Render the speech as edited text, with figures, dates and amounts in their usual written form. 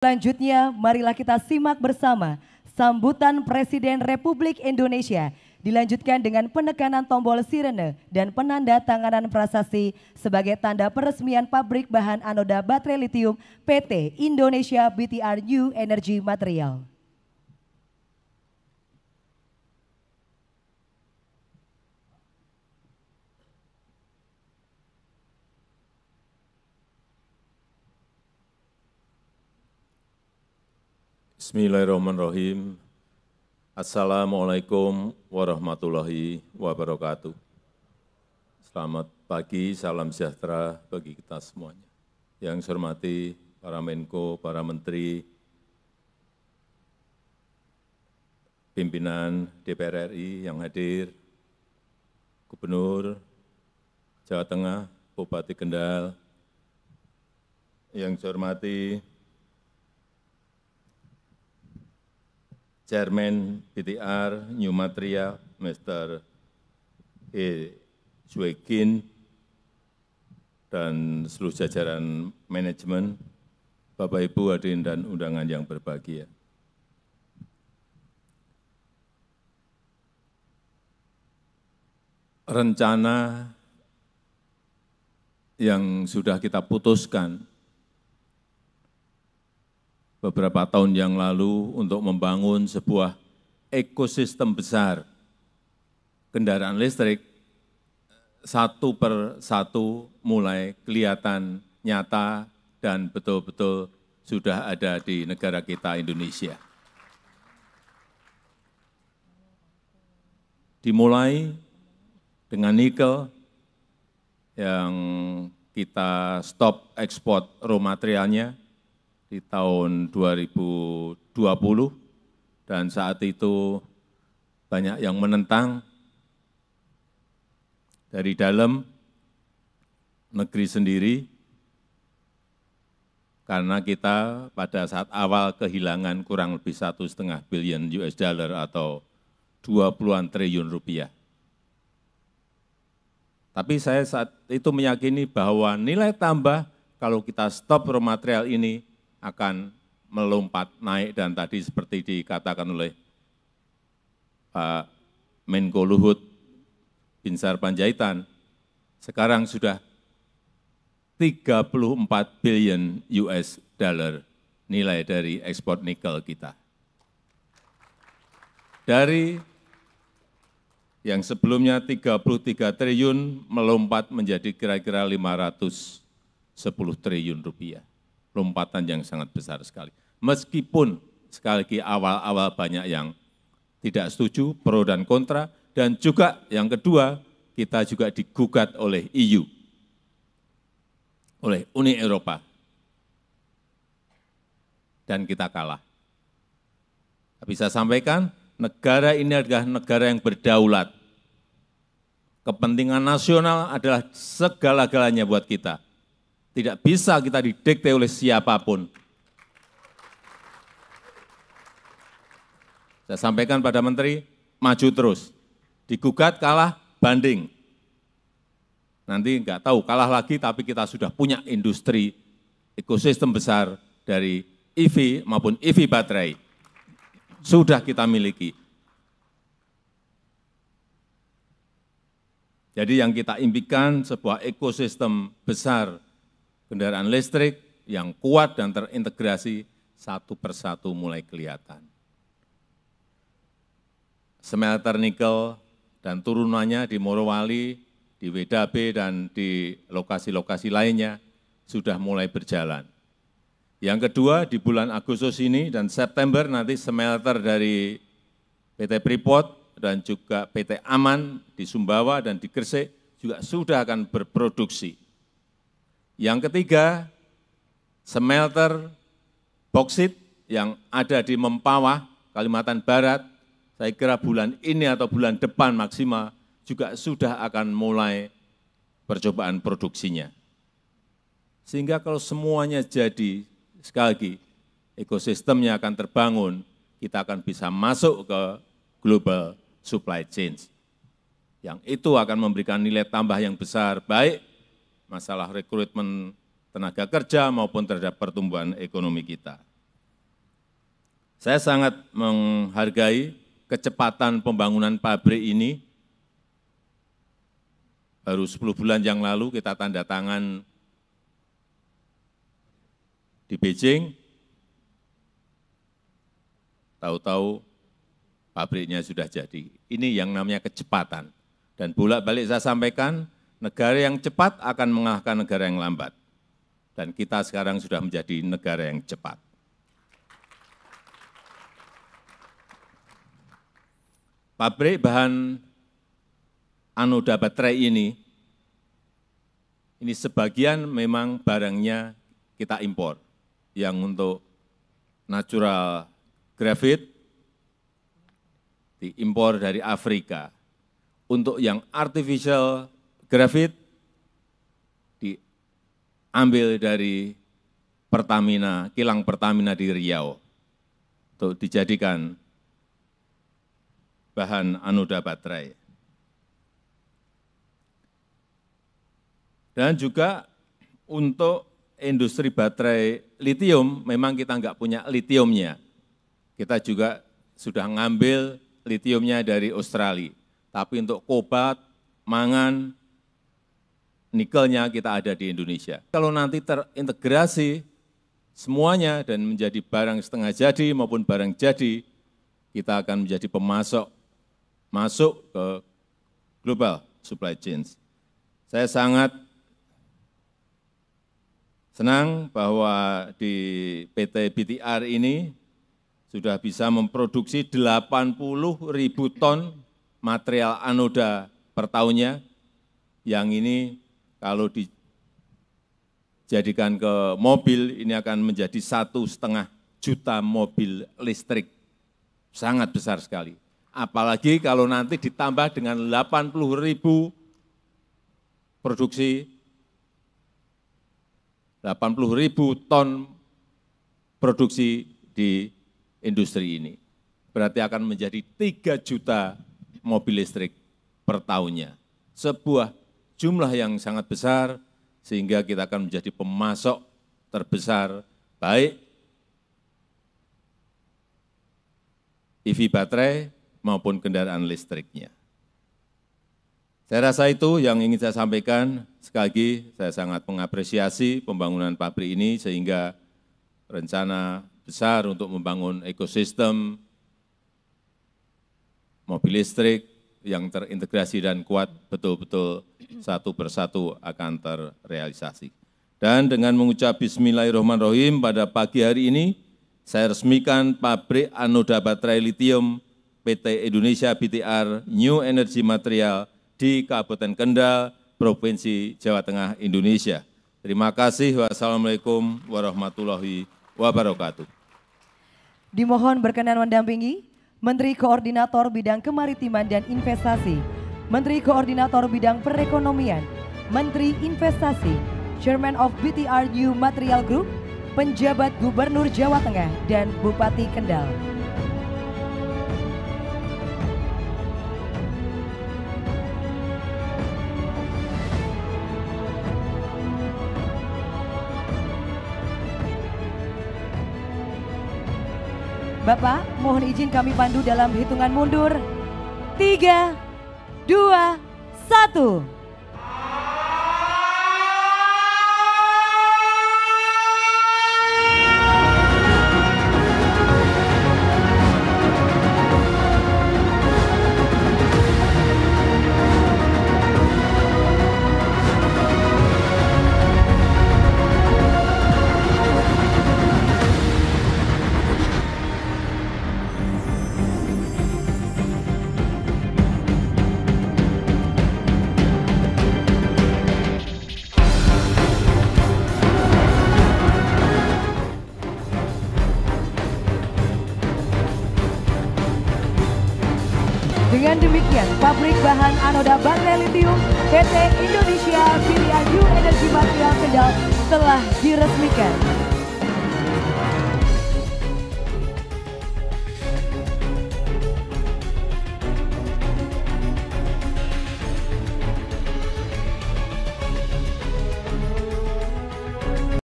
Selanjutnya, marilah kita simak bersama sambutan Presiden Republik Indonesia dilanjutkan dengan penekanan tombol sirene dan penanda tanganan prasasti sebagai tanda peresmian pabrik bahan anoda baterai litium PT Indonesia BTR New Energy Material. Bismillahirrahmanirrahim. Assalamualaikum warahmatullahi wabarakatuh. Selamat pagi, salam sejahtera bagi kita semuanya. Yang saya hormati para Menko, para Menteri, pimpinan DPR RI yang hadir, Gubernur Jawa Tengah, Bupati Kendal, yang saya hormati Chairman BTR New Material, Mr. E. Suegin, dan seluruh jajaran manajemen, Bapak Ibu hadirin dan undangan yang berbahagia. Rencana yang sudah kita putuskan beberapa tahun yang lalu untuk membangun sebuah ekosistem besar kendaraan listrik, satu per satu mulai kelihatan nyata dan betul-betul sudah ada di negara kita Indonesia. Dimulai dengan nikel yang kita stop ekspor raw materialnya di tahun 2020, dan saat itu banyak yang menentang dari dalam negeri sendiri, karena kita pada saat awal kehilangan kurang lebih 1,5 billion US dollar atau 20-an triliun rupiah. Tapi saya saat itu meyakini bahwa nilai tambah kalau kita stop raw material ini akan melompat naik, dan tadi seperti dikatakan oleh Pak Menko Luhut Binsar Panjaitan, sekarang sudah 34 billion US dollar nilai dari ekspor nikel kita. Dari yang sebelumnya 33 triliun melompat menjadi kira-kira 510 triliun rupiah. Lompatan yang sangat besar sekali. Meskipun sekali lagi awal-awal banyak yang tidak setuju, pro dan kontra, dan juga yang kedua, kita juga digugat oleh EU, oleh Uni Eropa, dan kita kalah. Tapi saya sampaikan, negara ini adalah negara yang berdaulat. Kepentingan nasional adalah segala-galanya buat kita. Tidak bisa kita didikte oleh siapapun. Saya sampaikan pada Menteri, maju terus. Digugat, kalah, banding. Nanti enggak tahu, kalah lagi, tapi kita sudah punya industri, ekosistem besar dari EV maupun EV baterai. Sudah kita miliki. Jadi yang kita impikan sebuah ekosistem besar kendaraan listrik yang kuat dan terintegrasi, satu persatu mulai kelihatan. Smelter nikel dan turunannya di Morowali, di WDB, dan di lokasi-lokasi lainnya sudah mulai berjalan. Yang kedua, di bulan Agustus ini dan September nanti smelter dari PT Freeport dan juga PT Aman di Sumbawa dan di Gresik juga sudah akan berproduksi. Yang ketiga, smelter boksit yang ada di Mempawah, Kalimantan Barat, saya kira bulan ini atau bulan depan maksimal juga sudah akan mulai percobaan produksinya. Sehingga kalau semuanya jadi, sekali lagi, ekosistemnya akan terbangun, kita akan bisa masuk ke global supply chain. Yang itu akan memberikan nilai tambah yang besar, baik masalah rekrutmen tenaga kerja maupun terhadap pertumbuhan ekonomi kita. Saya sangat menghargai kecepatan pembangunan pabrik ini. Baru 10 bulan yang lalu kita tanda tangan di Beijing, tahu-tahu pabriknya sudah jadi. Ini yang namanya kecepatan. Dan bolak-balik saya sampaikan, negara yang cepat akan mengalahkan negara yang lambat. Dan kita sekarang sudah menjadi negara yang cepat. Pabrik bahan anoda baterai ini sebagian memang barangnya kita impor. Yang untuk natural graphite diimpor dari Afrika. Untuk yang artificial graphite diambil dari Pertamina, kilang Pertamina di Riau untuk dijadikan bahan anoda baterai. Dan juga untuk industri baterai litium, memang kita nggak punya litiumnya. Kita juga sudah ngambil litiumnya dari Australia. Tapi untuk kobalt, mangan, nikelnya kita ada di Indonesia. Kalau nanti terintegrasi semuanya dan menjadi barang setengah jadi maupun barang jadi, kita akan menjadi pemasok masuk ke global supply chain. Saya sangat senang bahwa di PT BTR ini sudah bisa memproduksi 80.000 ton material anoda per tahunnya, yang ini kalau dijadikan ke mobil, ini akan menjadi 1,5 juta mobil listrik, sangat besar sekali. Apalagi kalau nanti ditambah dengan 80.000 produksi, 80.000 ton produksi di industri ini. Berarti akan menjadi 3 juta mobil listrik per tahunnya. Sebuah jumlah yang sangat besar, sehingga kita akan menjadi pemasok terbesar, baik EV baterai maupun kendaraan listriknya. Saya rasa itu yang ingin saya sampaikan. Sekali lagi, saya sangat mengapresiasi pembangunan pabrik ini, sehingga rencana besar untuk membangun ekosistem mobil listrik yang terintegrasi dan kuat betul-betul satu persatu akan terrealisasi. Dan dengan mengucap bismillahirrahmanirrahim, pada pagi hari ini, saya resmikan pabrik anoda baterai litium PT Indonesia BTR New Energy Material di Kabupaten Kendal, Provinsi Jawa Tengah, Indonesia. Terima kasih. Wassalamualaikum warahmatullahi wabarakatuh. Dimohon berkenan mendampingi Menteri Koordinator Bidang Kemaritiman dan Investasi, Menteri Koordinator Bidang Perekonomian, Menteri Investasi, Chairman of BTR New Material Group, penjabat Gubernur Jawa Tengah, dan Bupati Kendal. Bapak, mohon izin kami pandu dalam hitungan mundur. 3, 2, 1. Dengan demikian, pabrik bahan anoda baterai litium PT Indonesia BTR New Energy Material Kendal telah diresmikan.